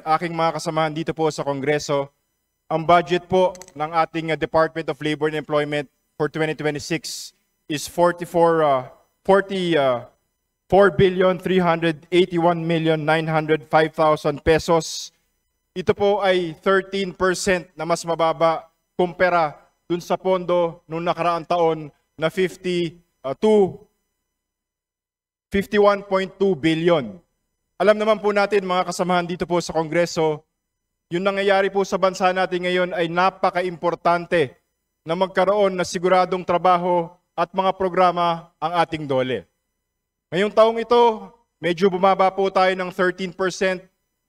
aking mga kasamahan dito po sa Kongreso, ang budget po ng ating Department of Labor and Employment for 2026 is 4,381,905,000 pesos. Ito po ay 13% na mas mababa kumpara dun sa pondo noong nakaraang taon na 51.2 billion. Alam naman po natin mga kasamahan dito po sa Kongreso, yung nangyayari po sa bansa natin ngayon ay napaka-importante na magkaroon na siguradong trabaho at mga programa ang ating DOLE. Ngayong taong ito, medyo bumaba po tayo ng 13%,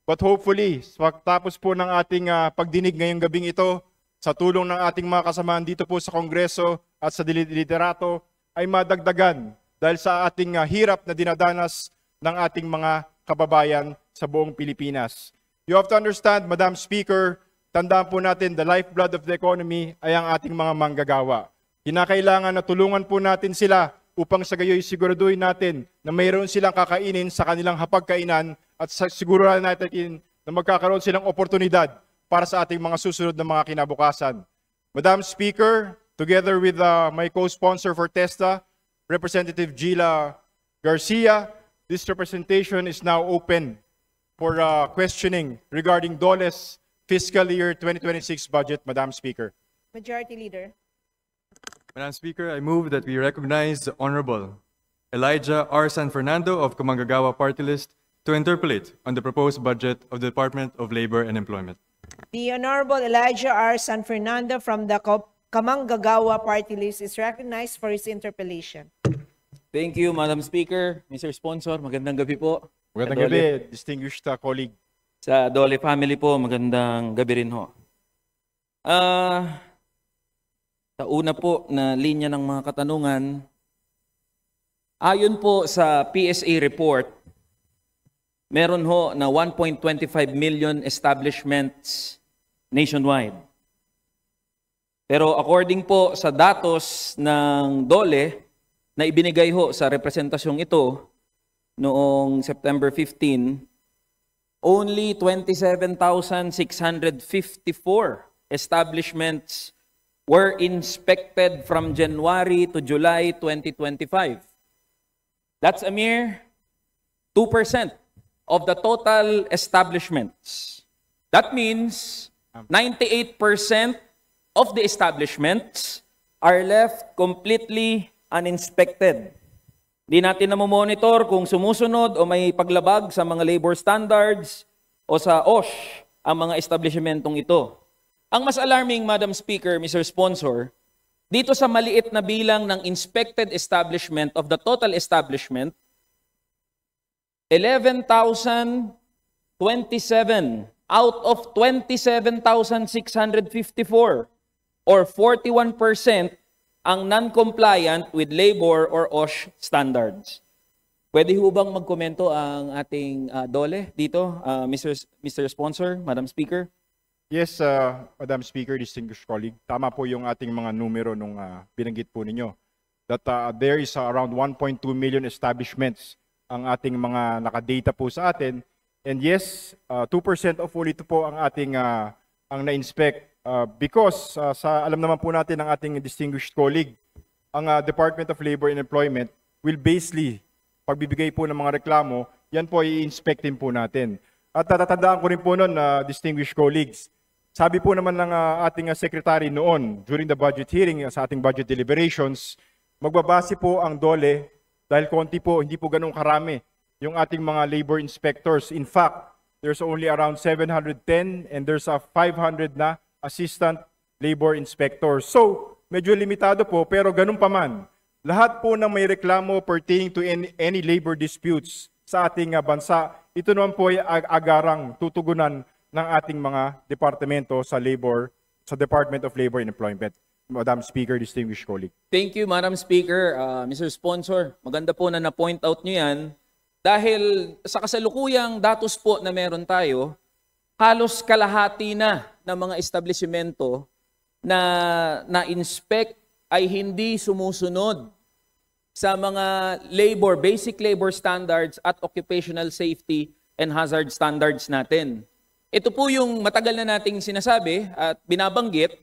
but hopefully, pagtapos po ng ating pagdinig ngayong gabing ito, sa tulong ng ating mga kasamahan dito po sa Kongreso at sa liderato, ay madagdagan dahil sa ating hirap na dinadanas ng ating mga kababayan sa buong Pilipinas. You have to understand, Madam Speaker, tandaan po natin, the lifeblood of the economy ay ang ating mga manggagawa. Kinakailangan na tulungan po natin sila upang sa gayoy siguraduhin natin na mayroon silang kakainin sa kanilang hapagkainan at siguraduhin natin na magkakaroon silang oportunidad para sa ating mga susunod na mga kinabukasan. Madam Speaker, together with my co-sponsor for TESTA, Representative Gila Garcia, this representation is now open for questioning regarding DOLE's fiscal year 2026 budget, Madam Speaker. Majority Leader. Madam Speaker, I move that we recognize the Honorable Elijah R. San Fernando of Kamanggagawa Party List to interpolate on the proposed budget of the Department of Labor and Employment. The Honorable Elijah R. San Fernando from the Kamanggagawa Party List is recognized for his interpellation. Thank you, Madam Speaker. Mr. Sponsor, magandang gabi po. Magandang gabi, distinguished colleague. Sa DOLE family po, magandang gabi rin ho. Sa una po na linya ng mga katanungan, ayon po sa PSA report, meron ho na 1.25 million establishments nationwide. Pero according po sa datos ng DOLE na ibinigay ho sa representasyong ito noong September 15, only 27,654 establishments were inspected from January to July 2025. That's a mere 2% of the total establishments. That means 98% of the establishments are left completely uninspected. Di natin na-monitor kung sumusunod o may paglabag sa mga labor standards o sa OSH ang mga establishmentong ito. Ang mas alarming, Madam Speaker, Mr. Sponsor, dito sa maliit na bilang ng inspected establishment of the total establishment, 11,027 out of 27,654 or 41% ang non-compliant with labor or OSH standards. Pwede ho bang magkomento ang ating DOLE dito, Mr. Sponsor, Madam Speaker? Yes, Madam Speaker, distinguished colleague. Tama po yung ating mga numero nung binanggit po ninyo. That there is around 1.2 million establishments ang ating mga nakadata po sa atin. And yes, 2% of all ito po ang ating ang na-inspect. Because alam naman po natin ng ating distinguished colleague, ang Department of Labor and Employment will basically, pagbibigay po ng mga reklamo, yan po i-inspectin po natin. At natatandaan ko rin po noon, distinguished colleagues, sabi po naman ng ating secretary noon, during the budget hearing, sa ating budget deliberations, magbabase po ang DOLE, dahil konti po, hindi po ganun karami, yung ating mga labor inspectors. In fact, there's only around 710 and there's 500 na assistant labor inspectors. So, medyo limitado po, pero ganun pa man. Lahat po na may reklamo pertaining to any labor disputes sa ating bansa, ito naman po ay agarang tutugunan ng ating mga departamento sa Department of Labor and Employment. Madam Speaker, distinguished colleague. Thank you, Madam Speaker. Mr. Sponsor, maganda po na na-point out nyo yan dahil sa kasalukuyang datos po na meron tayo, halos kalahati na ng mga establishmento na na-inspect ay hindi sumusunod sa mga basic labor standards at occupational safety and hazard standards natin. Ito po yung matagal na nating sinasabi at binabanggit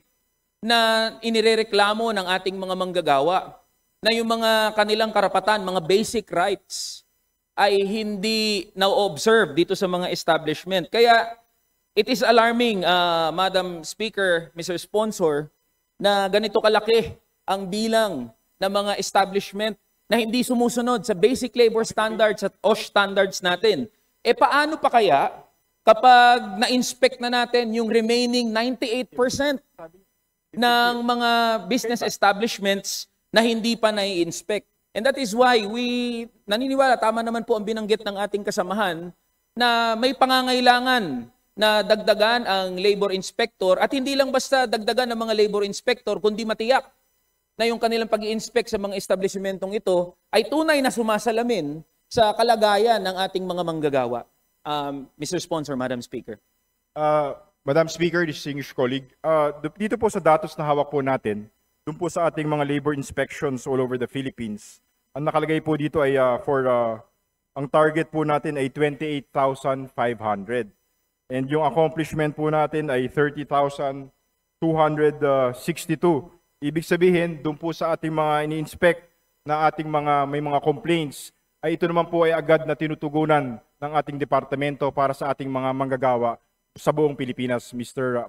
na inirereklamo ng ating mga manggagawa na yung mga kanilang karapatan, mga basic rights ay hindi na-observe dito sa mga establishment. Kaya it is alarming, Madam Speaker, Mr. Sponsor, na ganito kalaki ang bilang ng mga establishment na hindi sumusunod sa basic labor standards at OSH standards natin. E paano pa kaya kapag na-inspect na natin yung remaining 98% ng mga business establishments na hindi pa nai-inspect? And that is why naniniwala, tama naman po ang binanggit ng ating kasamahan, na may pangangailangan na dagdagan ang labor inspector at hindi lang basta dagdagan ng mga labor inspector, kundi matiyak na yung kanilang pag-i-inspect sa mga establishmentong ito ay tunay na sumasalamin sa kalagayan ng ating mga manggagawa. Mr. Sponsor, Madam Speaker. Madam Speaker, distinguished colleague, dito po sa datos na hawak po natin, doon po sa ating mga labor inspections all over the Philippines, ang nakalagay po dito ay ang target po natin ay 28,500. And yung accomplishment po natin ay 30,262. Ibig sabihin, doon po sa ating mga ini-inspect na ating may mga complaints, ay ito naman po ay agad na tinutugunan ng ating departamento para sa ating mga manggagawa sa buong Pilipinas,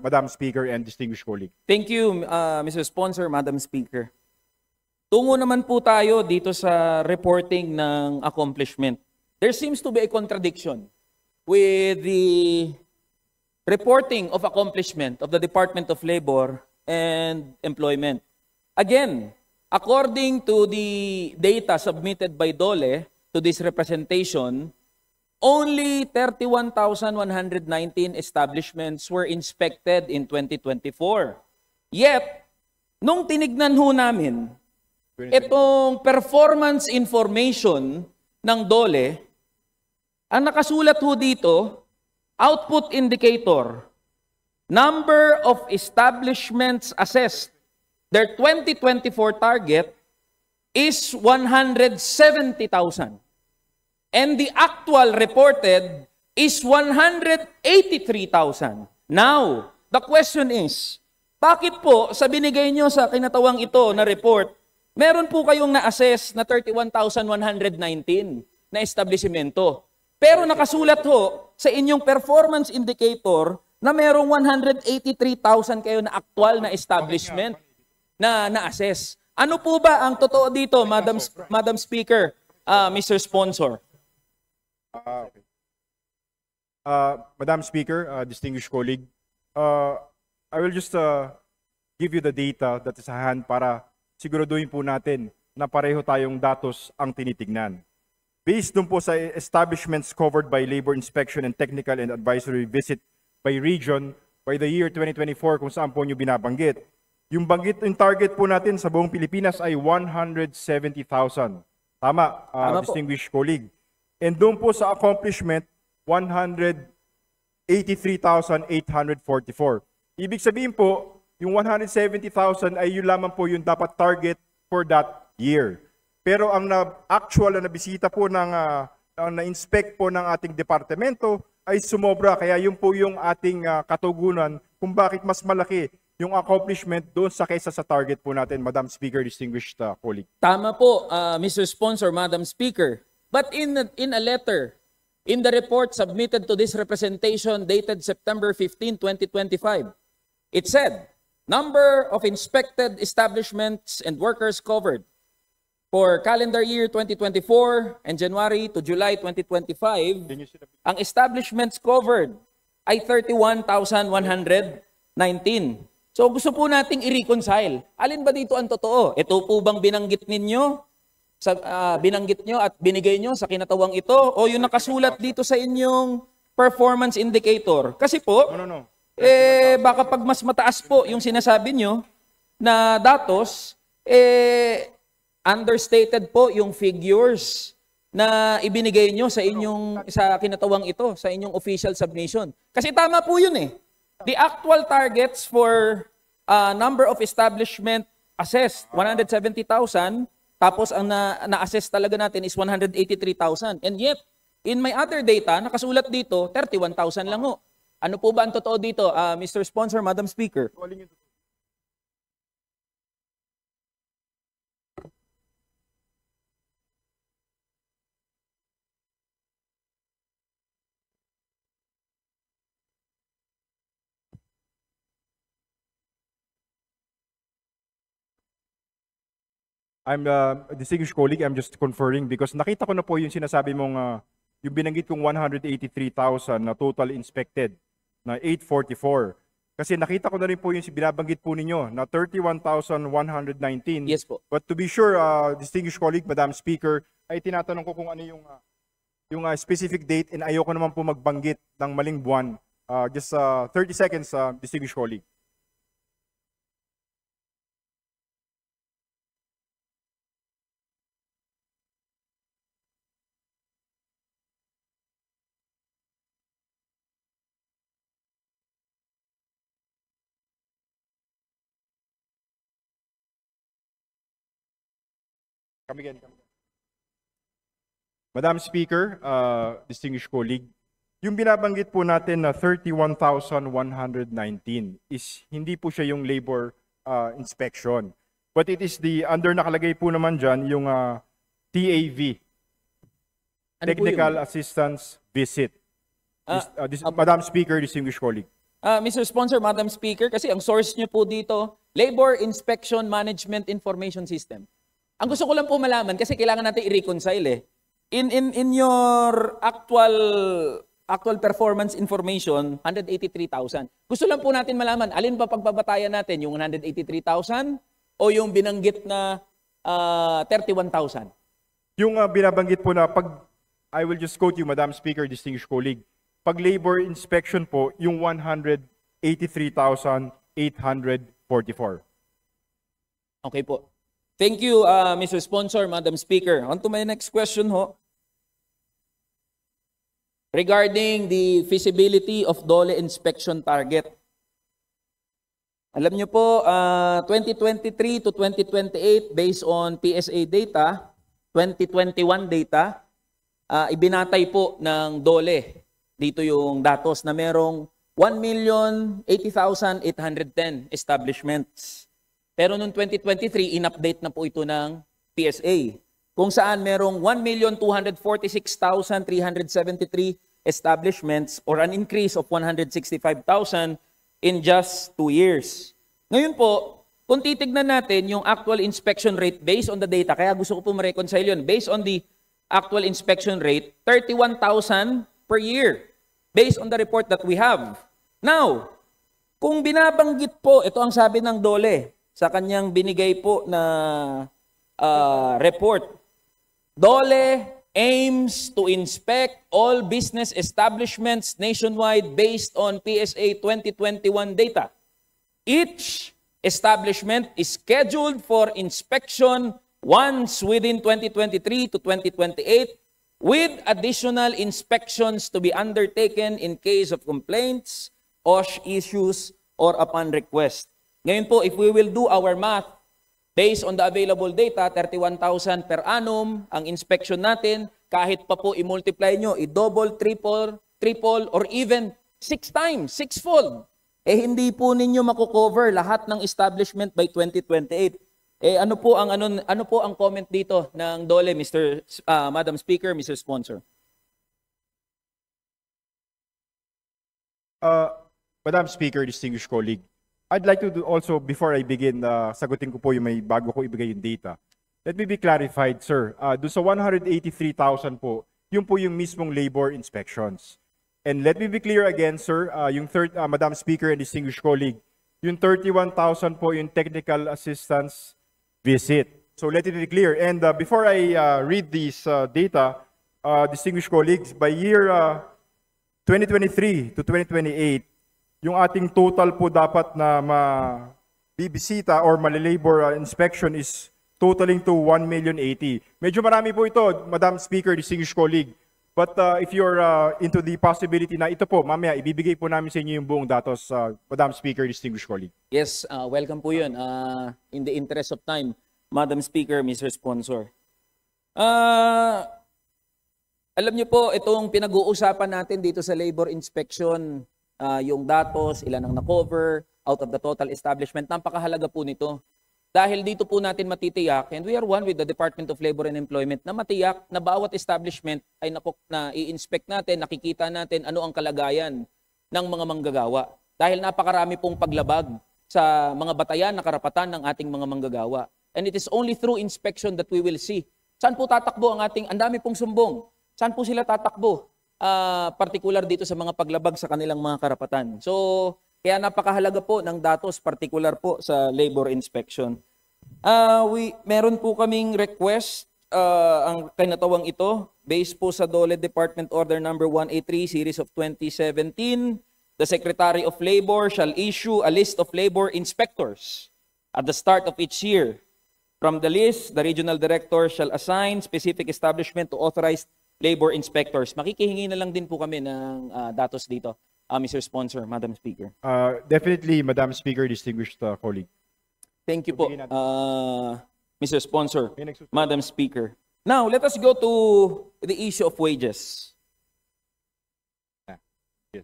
Madam Speaker and distinguished colleague. Thank you, Mr. Sponsor, Madam Speaker. Tungo naman po tayo dito sa reporting ng accomplishment. There seems to be a contradiction with the reporting of accomplishment of the Department of Labor and Employment. Again, according to the data submitted by DOLE to this representation, only 31,119 establishments were inspected in 2024. Yet, nung tinignan ho namin itong performance information ng DOLE, ang nakasulat ho dito, output indicator, number of establishments assessed, their 2024 target is 170,000. And the actual reported is 183,000. Now, the question is, bakit po sa binigay nyo sa kinatawang ito na report, meron po kayong na-assess na 31,119 na establishmento. Pero nakasulat ho sa inyong performance indicator na merong 183,000 kayo na actual na establishment na na-assess. Ano po ba ang totoo dito, Madam Speaker, Mr. Sponsor? Okay. Madam Speaker, distinguished colleague, I will just give you the data that is at hand para siguraduhin po natin na pareho tayong datos ang tinitignan. Based dun po sa establishments covered by labor inspection and technical and advisory visit by region by the year 2024 kung saan po nyo binabanggit. Yung target po natin sa buong Pilipinas ay 170,000. Tama, distinguished colleague. And doon po sa accomplishment, 183,844. Ibig sabihin po, yung 170,000 ay yun lamang po yung dapat target for that year. Pero ang actual na nabisita po na-inspect po ng ating departamento ay sumobra. Kaya yun po yung ating katugunan kung bakit mas malaki yung accomplishment doon kaysa sa target po natin, Madam Speaker, distinguished colleague. Tama po, Mr. Sponsor, Madam Speaker. But in a letter, in the report submitted to this representation dated September 15, 2025, it said, number of inspected establishments and workers covered for calendar year 2024 and January to July 2025, ang establishments covered ay 31,119. So gusto po nating i-reconcile. Alin ba dito ang totoo? Ito po bang binanggit ninyo? Binanggit nyo at binigay nyo sa kinatawang ito o yung nakasulat dito sa inyong performance indicator? Kasi po, baka pag mas mataas po yung sinasabi nyo na datos, understated po yung figures na ibinigay nyo sa kinatawang ito, sa inyong official submission. Kasi tama po yun eh. The actual targets for number of establishment assessed, 170,000, tapos ang na-assess talaga natin is 183,000. And yet, in my other data, nakasulat dito, 31,000 lang ho Ano po ba ang totoo dito, Mr. Sponsor, Madam Speaker? I'm distinguished colleague, I'm just conferring because nakita ko na po yung sinasabi mong yung binanggit kong 183,000 na total inspected na 844. Kasi nakita ko na rin po yung binabanggit po ninyo na 31,119. Yes po. But to be sure, distinguished colleague, Madam Speaker, ay tinatanong ko kung ano yung specific date and ayoko naman po magbanggit ng maling buwan. Just 30 seconds, distinguished colleague. Come again. Madam Speaker, distinguished colleague, yung binabanggit po natin na 31,119 is hindi po siya yung labor inspection. But it is nakalagay po naman dyan yung TAV, Ano po Technical yun? Assistance Visit. Madam Speaker, distinguished colleague. Mr. Sponsor, Madam Speaker, kasi ang source nyo po dito, Labor Inspection Management Information System. Ang gusto ko lang po malaman, kasi kailangan natin i-reconcile eh. In your actual performance information, 183,000. Gusto lang po natin malaman, alin ba pagbabatayan natin, yung 183,000 o yung binanggit na 31,000? Yung binabanggit po na I will just quote you, Madam Speaker, distinguished colleague. Pag labor inspection po, yung 183,844. Okay po. Thank you, Mr. Sponsor, Madam Speaker. On to my next question ho. Regarding the feasibility of DOLE inspection target. Alam niyo po, 2023 to 2028, based on PSA data, 2021 data, ibinatay po ng DOLE. Dito yung datos na merong 1,080,810 establishments. Pero noong 2023, in-update na po ito ng PSA, kung saan merong 1,246,373 establishments or an increase of 165,000 in just 2 years. Ngayon po, kung titignan natin yung actual inspection rate based on the data, kaya gusto ko po ma-reconcile yun, based on the actual inspection rate, 31,000 per year, based on the report that we have. Now, kung binabanggit po, ito ang sabi ng DOLE, sa kanyang binigay po na report. DOLE aims to inspect all business establishments nationwide based on PSA 2021 data. Each establishment is scheduled for inspection once within 2023 to 2028 with additional inspections to be undertaken in case of complaints, OSH issues, or upon request. Ngayon po, if we will do our math, based on the available data, 31,000 per annum, ang inspection natin, kahit pa po i-multiply nyo, i-double, triple, or even 6 times, 6-fold, hindi po ninyo makukover lahat ng establishment by 2028. Ano po ang comment dito ng DOLE, Madam Speaker, Mr. Sponsor? Madam Speaker, distinguished colleague, I'd like to also, before I begin, sagutin ko po yung may bago ko ibigay yung data. Let me be clarified, sir. Doon sa 183,000 po, yun po yung mismong labor inspections. And let me be clear again, sir, Madam Speaker and distinguished colleague, yung 31,000 po yung technical assistance visit. So let it be clear. And before I read these data, distinguished colleagues, by year 2023 to 2028, yung ating total po dapat na bibisita or malilabor inspection is totaling to 1,080,000. Medyo marami po ito, Madam Speaker, distinguished colleague. But if you're into the possibility na ito po, mamaya ibibigay po namin sa inyo yung buong datos, Madam Speaker, distinguished colleague. Yes, welcome po yun. In the interest of time, Madam Speaker, Mr. Sponsor. Alam niyo po, itong pinag-uusapan natin dito sa labor inspection yung datos, ilan ang na-cover out of the total establishment. Napakahalaga po nito. Dahil dito po natin matitiyak, and we are one with the Department of Labor and Employment, na matiyak na bawat establishment ay na i-inspect natin, nakikita natin ano ang kalagayan ng mga manggagawa. Dahil napakarami pong paglabag sa mga batayan na karapatan ng ating mga manggagawa. And it is only through inspection that we will see. Saan po tatakbo ang ang dami pong sumbong? Saan po sila tatakbo? Particular dito sa mga paglabag sa kanilang mga karapatan. So, kaya napakahalaga po ng datos, particular po sa labor inspection. Meron po kaming request, ang kinatawang ito, based po sa DOLE Department Order Number 183, Series of 2017, the Secretary of Labor shall issue a list of labor inspectors at the start of each year. From the list, the Regional Director shall assign specific establishment to authorized labor inspectors. Makikihingi na lang din po kami ng datos dito. Mr. Sponsor, Madam Speaker. Definitely, Madam Speaker, distinguished colleague. Thank you po, Mr. Sponsor, May nagsusunod. Madam Speaker. Now, let us go to the issue of wages. Yes.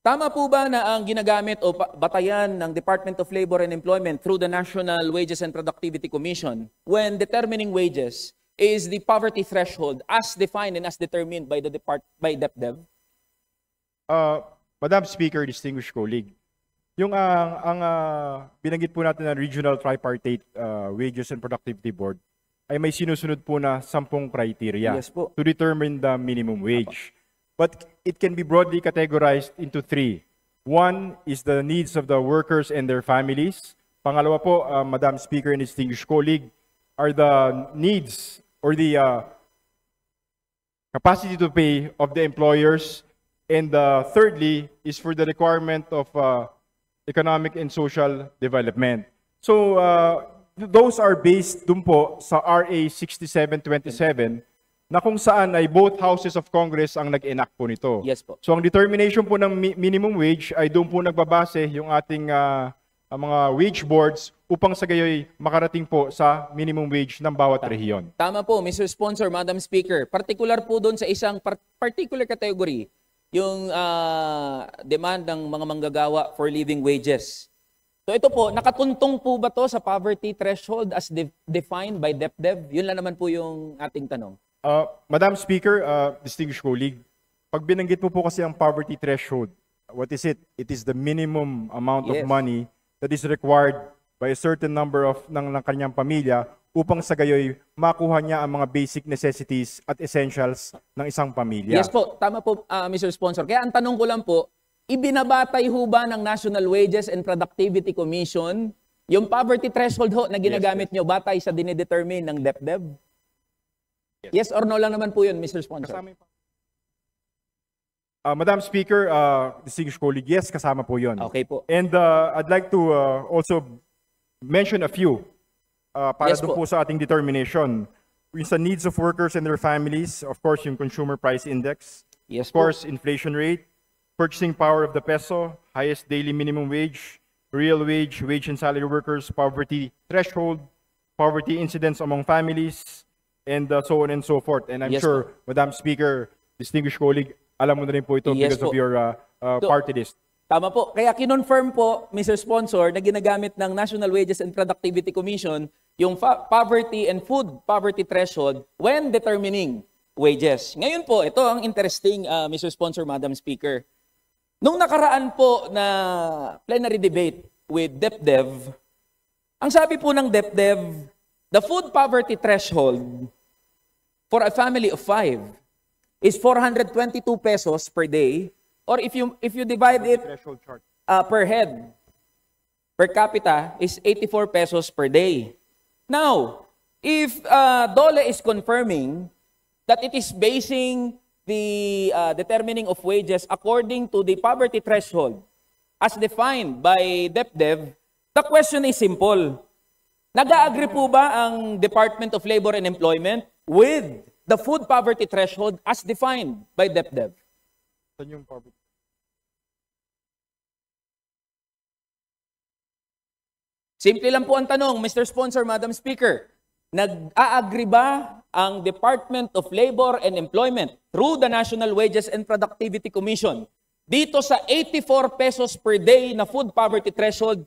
Tama po ba na ang ginagamit o batayan ng Department of Labor and Employment through the National Wages and Productivity Commission when determining wages is the poverty threshold as defined and as determined by DepDev? Madam Speaker, distinguished colleague, yung ang binanggit po natin ng Regional Tripartite Wages and Productivity Board ay may sinusunod po na 10 criteria Yes po. to determine the minimum wage. But it can be broadly categorized into 3. One is the needs of the workers and their families. Pangalawa po, Madam Speaker and distinguished colleague, are the needs or the capacity to pay of the employers. And thirdly is for the requirement of economic and social development. So those are based dun po sa RA 6727 na kung saan ay both houses of Congress ang nag-enact po nito. Yes po. So ang determination po ng minimum wage ay doon po nagbabase yung ating mga wage boards upang sa gayoy makarating po sa minimum wage ng bawat rehiyon. Tama po, Mr. Sponsor, Madam Speaker. Particular po doon sa isang particular category, yung demand ng mga manggagawa for living wages. So ito po, nakatuntong po ba to sa poverty threshold as defined by DepDev? Yun lang naman po yung ating tanong. Madam Speaker, distinguished colleague, pag binanggit mo po kasi ang poverty threshold, what is it? It is the minimum amount of Yes. money that is required by a certain number of ng kanyang pamilya upang sa gayoy makuha niya ang mga basic necessities at essentials ng isang pamilya. Yes po, tama po, Mr. Sponsor. Kaya ang tanong ko lang po, ibinabatay ho ba ng National Wages and Productivity Commission yung poverty threshold ho na ginagamit nyo batay sa dinedetermine ng DepDev? Yes or no lang naman po yun, Mr. Sponsor. Kasama yung Madam Speaker, distinguished colleague, yes, kasama po yun. Okay po. And I'd like to also mention a few para Yes doon po. po sa ating determination. Yung sa needs of workers and their families, of course, yung Consumer Price Index, Yes of course, inflation rate, purchasing power of the peso, highest daily minimum wage, real wage, wage and salary workers, poverty threshold, poverty incidence among families, and so on and so forth. And I'm Yes sure, Madam Speaker, distinguished colleague, alam mo na rin po ito Yes because of po. your So, party list. Tama po. Kaya kinonfirm po, Mr. Sponsor, na ginagamit ng National Wages and Productivity Commission yung poverty and food poverty threshold when determining wages. Ngayon po, ito ang interesting, Mr. Sponsor, Madam Speaker. Nung nakaraan po na plenary debate with DepDev, ang sabi po ng DepDev, the food poverty threshold for a family of 5 is 422 pesos per day, or if you divide it Threshold chart. per head, per capita is 84 pesos per day. Now, if DOLE is confirming that it is basing the determining of wages according to the poverty threshold as defined by DepDev, the question is simple. Nag-agree po ba ang Department of Labor and Employment with the food poverty threshold as defined by DepDev? Saan yung poverty? Simple lang po ang tanong, Mr. Sponsor, Madam Speaker. Nag-a-agree ba ang Department of Labor and Employment through the National Wages and Productivity Commission dito sa 84 pesos per day na food poverty threshold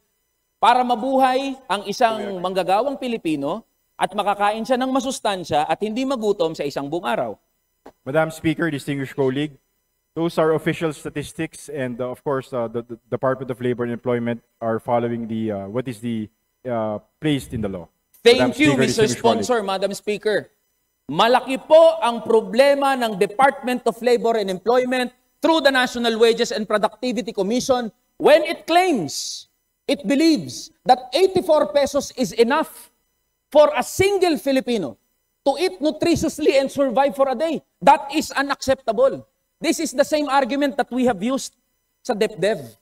para mabuhay ang isang manggagawang Pilipino at makakain siya ng masustansya at hindi magutom sa isang buong araw. Madam Speaker, distinguished colleague, those are official statistics, and of course, the Department of Labor and Employment are following the what is the placed in the law. Madam Thank you, Speaker, Mr. distinguished Sponsor, Madam Speaker. Malaki po ang problema ng Department of Labor and Employment through the National Wages and Productivity Commission when it claims, it believes that 84 pesos is enough for a single Filipino to eat nutritiously and survive for a day. That is unacceptable. This is the same argument that we have used sa DepDev.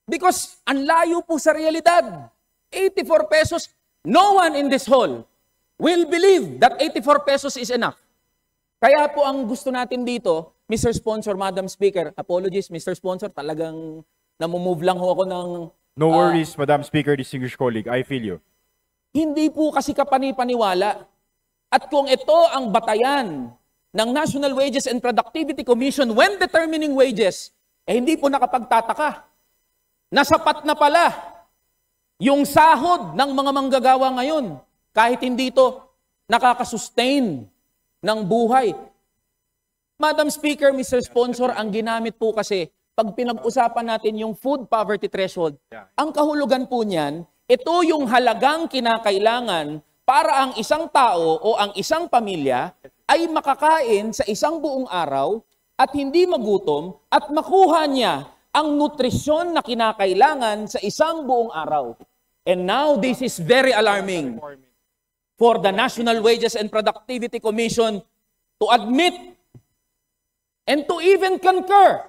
Because ang layo po sa realidad. 84 pesos, no one in this hall will believe that 84 pesos is enough. Kaya po ang gusto natin dito, Mr. Sponsor, Madam Speaker, apologies, Mr. Sponsor, talagang namumove lang ho ako ng... No worries, Madam Speaker, distinguished colleague. I feel you. Hindi po kasi kapani-paniwala. At kung ito ang batayan ng National Wages and Productivity Commission when determining wages, hindi po nakapagtataka. Nasapat na pala yung sahod ng mga manggagawa ngayon kahit hindi ito nakakasustain ng buhay. Madam Speaker, Mr. Sponsor, ang ginamit po kasi pag pinag-usapan natin yung food poverty threshold, ang kahulugan po niyan, ito yung halagang kinakailangan para ang isang tao o ang isang pamilya ay makakain sa isang buong araw at hindi magutom at makuha niya ang nutrisyon na kinakailangan sa isang buong araw. And now this is very alarming for the National Wages and Productivity Commission to admit and to even concur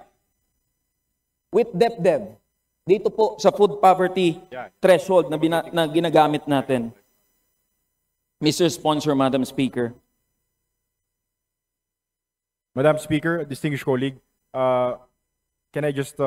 with DepDev dito po sa food poverty threshold na ginagamit natin. Mr. Sponsor, Madam Speaker. Madam Speaker, distinguished colleague, can I just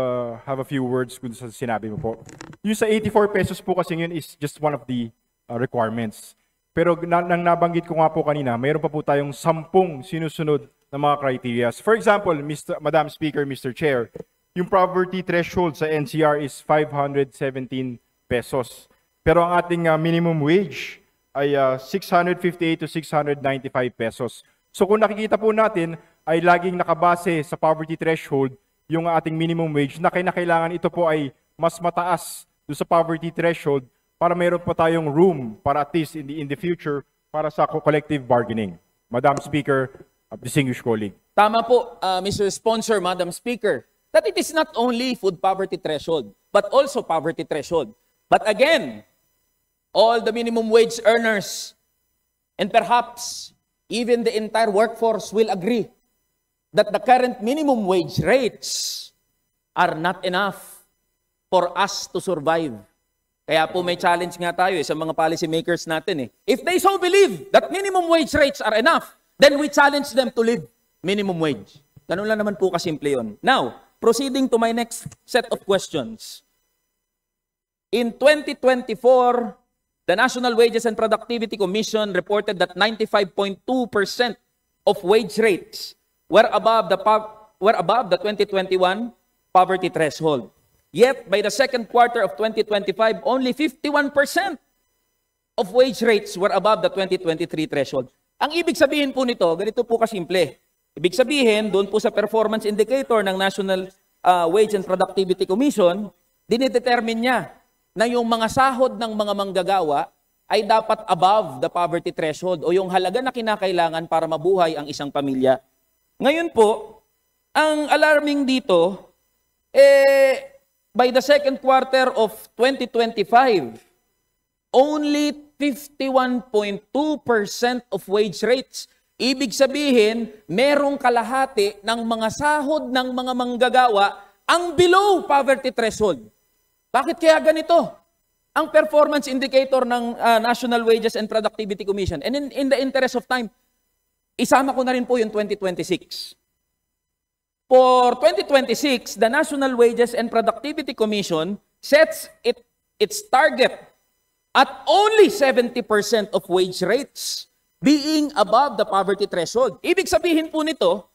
have a few words kung sa sinabi mo po? Yung sa 84 pesos po kasi yun is just one of the requirements. Pero nang nabanggit ko nga po kanina, mayroon pa po tayong 10 sinusunod na mga criteria. For example, Madam Speaker, Mr. Chair, yung poverty threshold sa NCR is 517 pesos. Pero ang ating minimum wage ay 658 to 695 pesos. So kung nakikita po natin, ay laging nakabase sa poverty threshold yung ating minimum wage na kailangan ito po ay mas mataas doon sa poverty threshold para mayroon pa tayong room para at least in the future para sa collective bargaining. Madam Speaker, distinguished colleague. Tama po, Mr. Sponsor, Madam Speaker, that it is not only food poverty threshold, but also poverty threshold. But again, all the minimum wage earners and perhaps even the entire workforce will agree that the current minimum wage rates are not enough for us to survive. Kaya po may challenge nga tayo sa mga policy makers natin. If they so believe that minimum wage rates are enough, then we challenge them to live minimum wage. Ganun lang naman po kasimple yun. Now, proceeding to my next set of questions. In 2024, the National Wages and Productivity Commission reported that 95.2% of wage rates were above the 2021 poverty threshold. Yet, by the second quarter of 2025, only 51% of wage rates were above the 2023 threshold. Ang ibig sabihin po nito, ganito po kasimple. Ibig sabihin, doon po sa performance indicator ng National Wage and Productivity Commission, dinidetermine niya na yung mga sahod ng mga manggagawa ay dapat above the poverty threshold o yung halaga na kinakailangan para mabuhay ang isang pamilya. Ngayon po, ang alarming dito, by the second quarter of 2025, only 51.2% of wage rates. Ibig sabihin, merong kalahati ng mga sahod ng mga manggagawa ang below poverty threshold. Bakit kaya ganito? Ang performance indicator ng National Wages and Productivity Commission. And in the interest of time, isama ko na rin po yung 2026. For 2026, the National Wages and Productivity Commission sets its target at only 70% of wage rates being above the poverty threshold. Ibig sabihin po nito,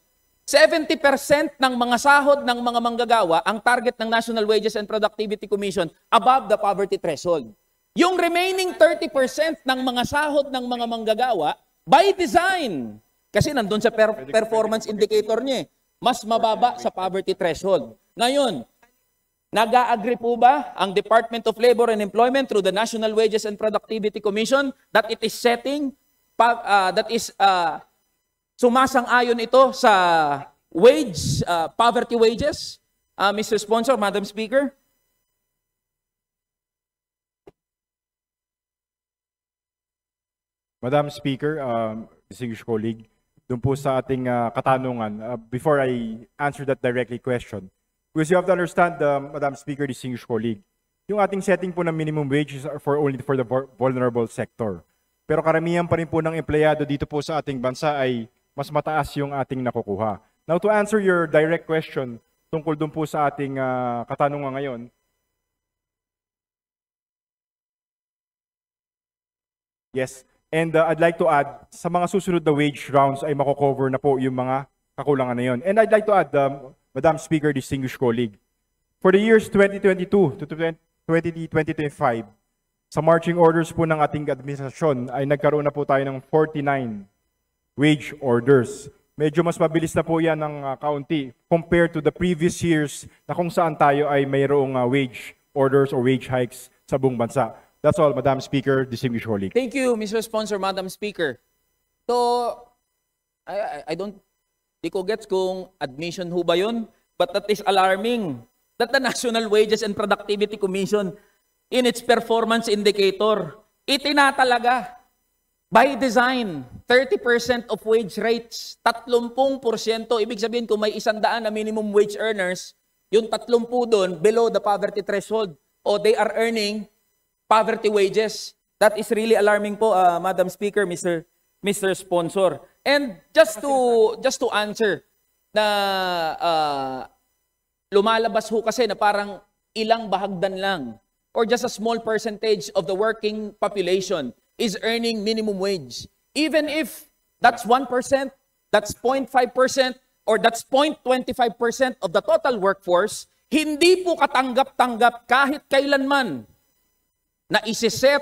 70% ng mga sahod ng mga manggagawa, ang target ng National Wages and Productivity Commission, above the poverty threshold. Yung remaining 30% ng mga sahod ng mga manggagawa, by design, kasi nandun sa performance indicator niya, mas mababa sa poverty threshold. Ngayon, nag-a-agree po ba ang Department of Labor and Employment through the National Wages and Productivity Commission that it is setting, sumasang-ayon ito sa poverty wages? Mr. Sponsor, Madam Speaker? Madam Speaker, distinguished colleague, doon po sa ating katanungan, before I answer that directly question, because you have to understand, Madam Speaker, distinguished colleague, yung ating setting po ng minimum wage is only for the vulnerable sector. Pero karamihan pa rin po ng empleyado dito po sa ating bansa ay mas mataas yung ating nakukuha. Now, to answer your direct question tungkol doon po sa ating katanungan ngayon, yes. And I'd like to add, sa mga susunod na wage rounds ay mako-cover na po yung mga kakulangan na yun. And I'd like to add, Madam Speaker, distinguished colleague, for the years 2022 to 2025, sa marching orders po ng ating administrasyon ay nagkaroon na po tayo ng 49 wage orders. Medyo mas mabilis na po yan ng kaunti compared to the previous years na kung saan tayo ay mayroong wage orders or wage hikes sa buong bansa. That's all, Madam Speaker, distinguished colleague. Thank you, Mr. Sponsor, Madam Speaker. So, di ko gets kung admission ho ba yun, but that is alarming that the National Wages and Productivity Commission, in its performance indicator, itinatalaga by design, 30% of wage rates, 30%. Ibig sabihin kung may 100 na minimum wage earners, yung 30 doon below the poverty threshold, o they are earning poverty wages. That is really alarming po, Madam Speaker, Mr. Sponsor. And just to answer na lumalabas ho kasi na parang ilang bahagdan lang or just a small percentage of the working population is earning minimum wage. Even if that's 1%, that's 0.5%, or that's 0.25% of the total workforce, hindi po katanggap-tanggap kahit kailanman na isiset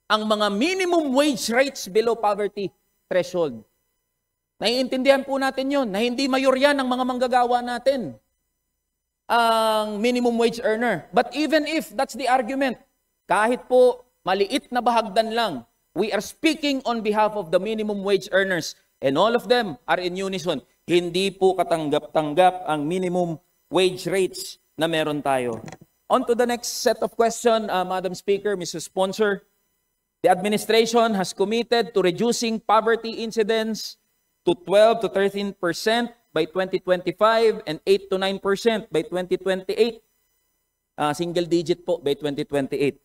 ang mga minimum wage rates below poverty threshold. Naiintindihan po natin yun, na hindi mayorya ng mga manggagawa natin ang minimum wage earner. But even if that's the argument, kahit po maliit na bahagdan lang, we are speaking on behalf of the minimum wage earners and all of them are in unison. Hindi po katanggap-tanggap ang minimum wage rates na meron tayo. On to the next set of questions, Madam Speaker, Mr. Sponsor. The administration has committed to reducing poverty incidence to 12 to 13% by 2025 and 8 to 9% by 2028. Single digit po by 2028.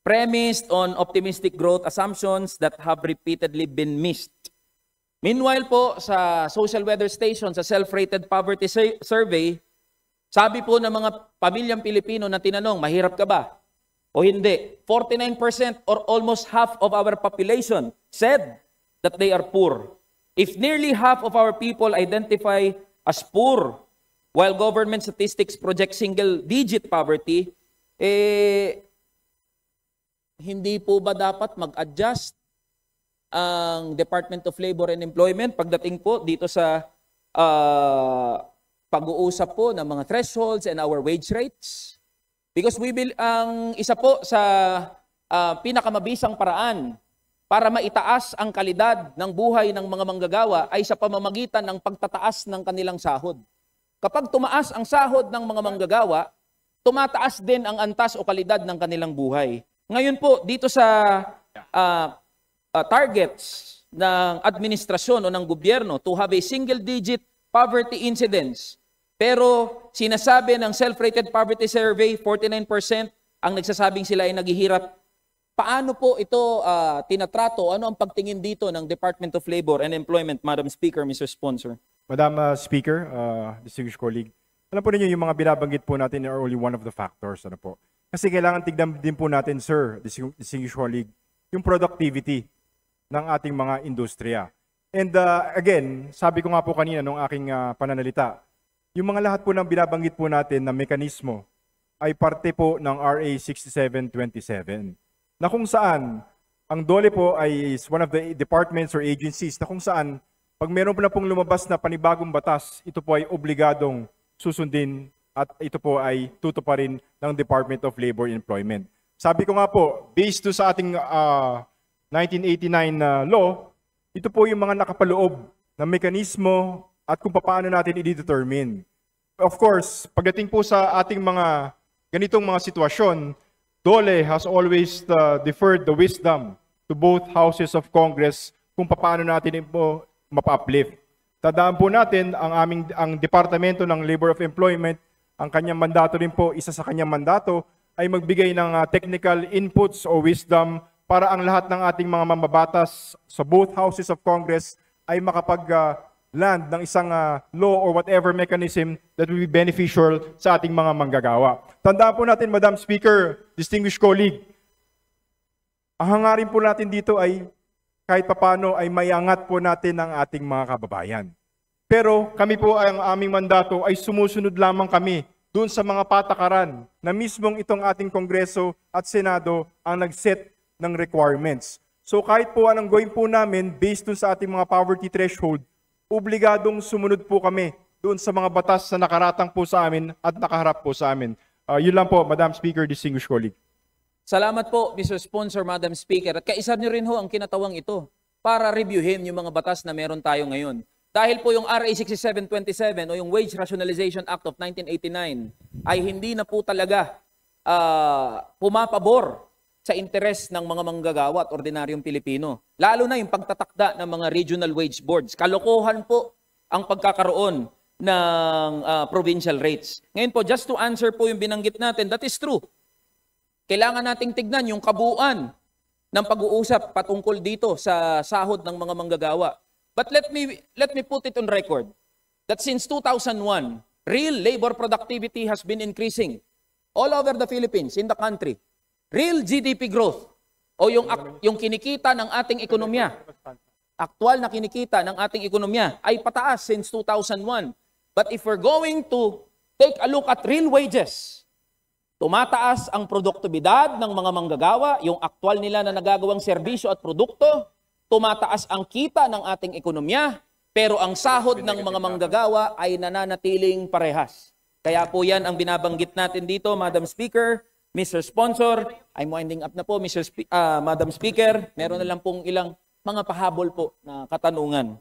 Premised on optimistic growth assumptions that have repeatedly been missed. Meanwhile po, sa Social Weather Station, sa Self-Rated Poverty Survey, sabi po ng mga pamilyang Pilipino na tinanong, mahirap ka ba? O hindi? 49% or almost half of our population said that they are poor. If nearly half of our people identify as poor, while government statistics project single-digit poverty, hindi po ba dapat mag-adjust ang Department of Labor and Employment pagdating po dito sa pag-uusap po ng mga thresholds and our wage rates? Because ang isa po sa pinakamabisang paraan para maitaas ang kalidad ng buhay ng mga manggagawa ay sa pamamagitan ng pagtataas ng kanilang sahod. Kapag tumaas ang sahod ng mga manggagawa, tumataas din ang antas o kalidad ng kanilang buhay. Ngayon po, dito sa targets ng administrasyon o ng gobyerno to have a single-digit poverty incidence. Pero sinasabi ng Self-Rated Poverty Survey, 49% ang nagsasabing sila ay naghihirap. Paano po ito tinatrato? Ano ang pagtingin dito ng Department of Labor and Employment, Madam Speaker, Mr. Sponsor? Madam Speaker, distinguished colleague, alam po ninyo yung mga binabanggit po natin are only one of the factors. Ano po? Kasi kailangan tignan din po natin, sir, distinguished colleague, yung productivity ng ating mga industriya. And again, sabi ko nga po kanina nung aking pananalita, yung mga lahat po ng binabanggit po natin na mekanismo ay parte po ng RA 6727 na kung saan ang DOLE po ay is one of the departments or agencies na kung saan pag meron po na pong lumabas na panibagong batas, ito po ay obligadong susundin at ito po ay tutuparin ng Department of Labor and Employment. Sabi ko nga po, based to sa ating 1989 law, ito po yung mga nakapaloob na mekanismo at kung paano natin i-determine. Of course, pagdating po sa ating mga ganitong mga sitwasyon, DOLE has always deferred the wisdom to both houses of Congress kung paano natin po mapa-uplift. Tandaan po natin ang Departamento ng Labor of Employment, ang kanyang mandato rin po, isa sa kanyang mandato ay magbigay ng technical inputs o wisdom para ang lahat ng ating mga mambabatas sa both houses of Congress ay makapag-land ng isang law or whatever mechanism that will be beneficial sa ating mga manggagawa. Tandaan po natin, Madam Speaker, distinguished colleague, ang hangarin po natin dito ay kahit papano ay mayangat po natin ang ating mga kababayan. Pero kami po ang aming mandato ay sumusunod lamang kami doon sa mga patakaran na mismong itong ating Kongreso at Senado ang nag-set ng requirements. So kahit po anong gawin po namin based dun sa ating mga poverty threshold, obligadong sumunod po kami doon sa mga batas na nakaratang po sa amin at nakaharap po sa amin. Yun lang po, Madam Speaker, distinguished colleague. Salamat po, Mr. Sponsor, Madam Speaker. At kaisa niyo rin ho ang kinatawang ito para reviewin yung mga batas na meron tayo ngayon. Dahil po yung RA 6727 o yung Wage Rationalization Act of 1989 ay hindi na po talaga pumapabor sa interes ng mga manggagawa at ordinaryong Pilipino. Lalo na yung pagtatakda ng mga regional wage boards. Kalokohan po ang pagkakaroon ng provincial rates. Ngayon po, just to answer po yung binanggit natin, that is true. Kailangan nating tignan yung kabuuan ng pag-uusap patungkol dito sa sahod ng mga manggagawa. But let me put it on record that since 2001, real labor productivity has been increasing all over the Philippines, in the country. Real GDP growth o yung kinikita ng ating ekonomiya, aktual na kinikita ng ating ekonomiya ay pataas since 2001. But if we're going to take a look at real wages, tumataas ang produktibidad ng mga manggagawa, yung aktual nila na nagagawang serbisyo at produkto, tumataas ang kita ng ating ekonomiya, pero ang sahod ng mga manggagawa ay nananatiling parehas. Kaya po yan ang binabanggit natin dito, Madam Speaker, Mr. Sponsor, I'm winding up na po, Madam Speaker, meron na lang pong ilang mga pahabol po na katanungan.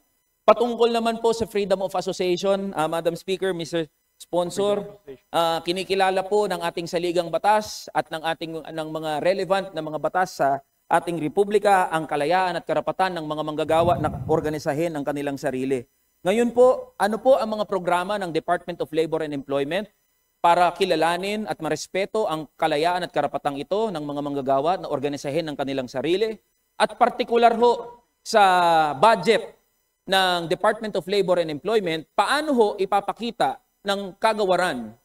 Patungkol naman po sa freedom of association, Madam Speaker, Mr. Sponsor, kinikilala po ng ating saligang batas at ng mga relevant na mga batas sa ating republika ang kalayaan at karapatan ng mga manggagawa na organisahin ang kanilang sarili. Ngayon po, ano po ang mga programa ng Department of Labor and Employment para kilalanin at marespeto ang kalayaan at karapatang ito ng mga manggagawa na organisahin ang kanilang sarili? At partikular ho sa budget ng Department of Labor and Employment, paano ho ipapakita ng kagawaran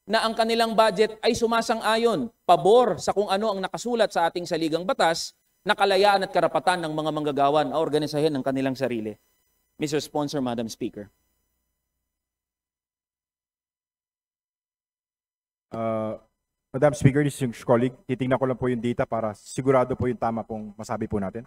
na ang kanilang budget ay sumasang-ayon, pabor sa kung ano ang nakasulat sa ating saligang batas na kalayaan at karapatan ng mga manggagawa na organisahin ang kanilang sarili? Mr. Sponsor, Madam Speaker. Madam Speaker, distinguished colleague, titingnan ko lang po yung data para sigurado po yung tama pong masabi po natin.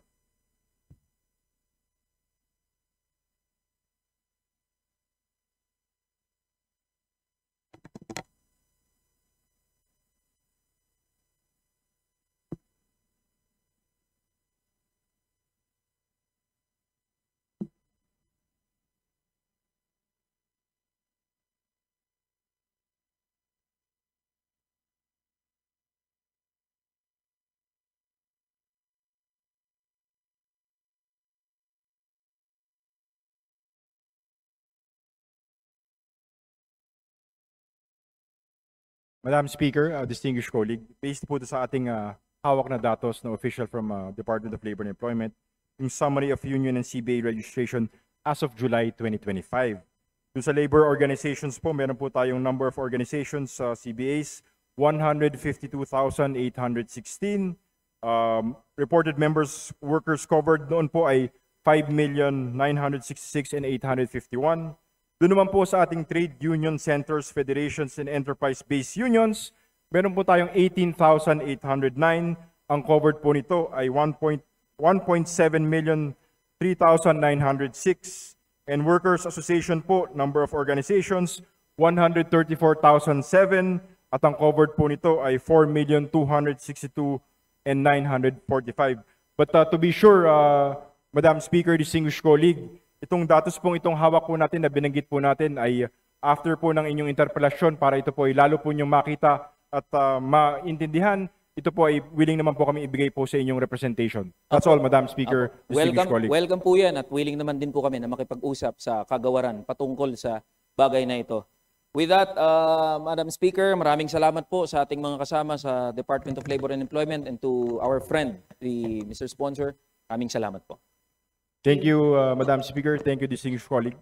Madam Speaker, distinguished colleague, based po sa ating hawak na datos na official from Department of Labor and Employment, yung summary of union and CBA registration as of July 2025. Yung sa labor organizations po, meron po tayong number of organizations sa CBAs, 152,816. Reported members, workers covered noon po ay 5,966,851. Doon naman po sa ating trade union centers, federations, and enterprise-based unions, meron po tayong 18,809. Ang covered po nito ay 1.7 million 3,906. And Workers Association po, number of organizations, 134,007. At ang covered po nito ay 4,262,945. But to be sure, Madam Speaker, distinguished colleague, itong datos pong itong hawak po natin na binanggit po natin ay after po ng inyong interpelasyon para ito po ay lalo po niyong makita at maintindihan. Ito po ay willing naman po kami ibigay po sa inyong representation. That's all, Madam Speaker, distinguished colleague. Welcome po yan at willing naman din po kami na makipag-usap sa kagawaran patungkol sa bagay na ito. With that, Madam Speaker, maraming salamat po sa ating mga kasama sa Department of Labor and Employment and to our friend, the Mr. Sponsor. Maraming salamat po. Thank you, Madam Speaker. Thank you, distinguished colleague.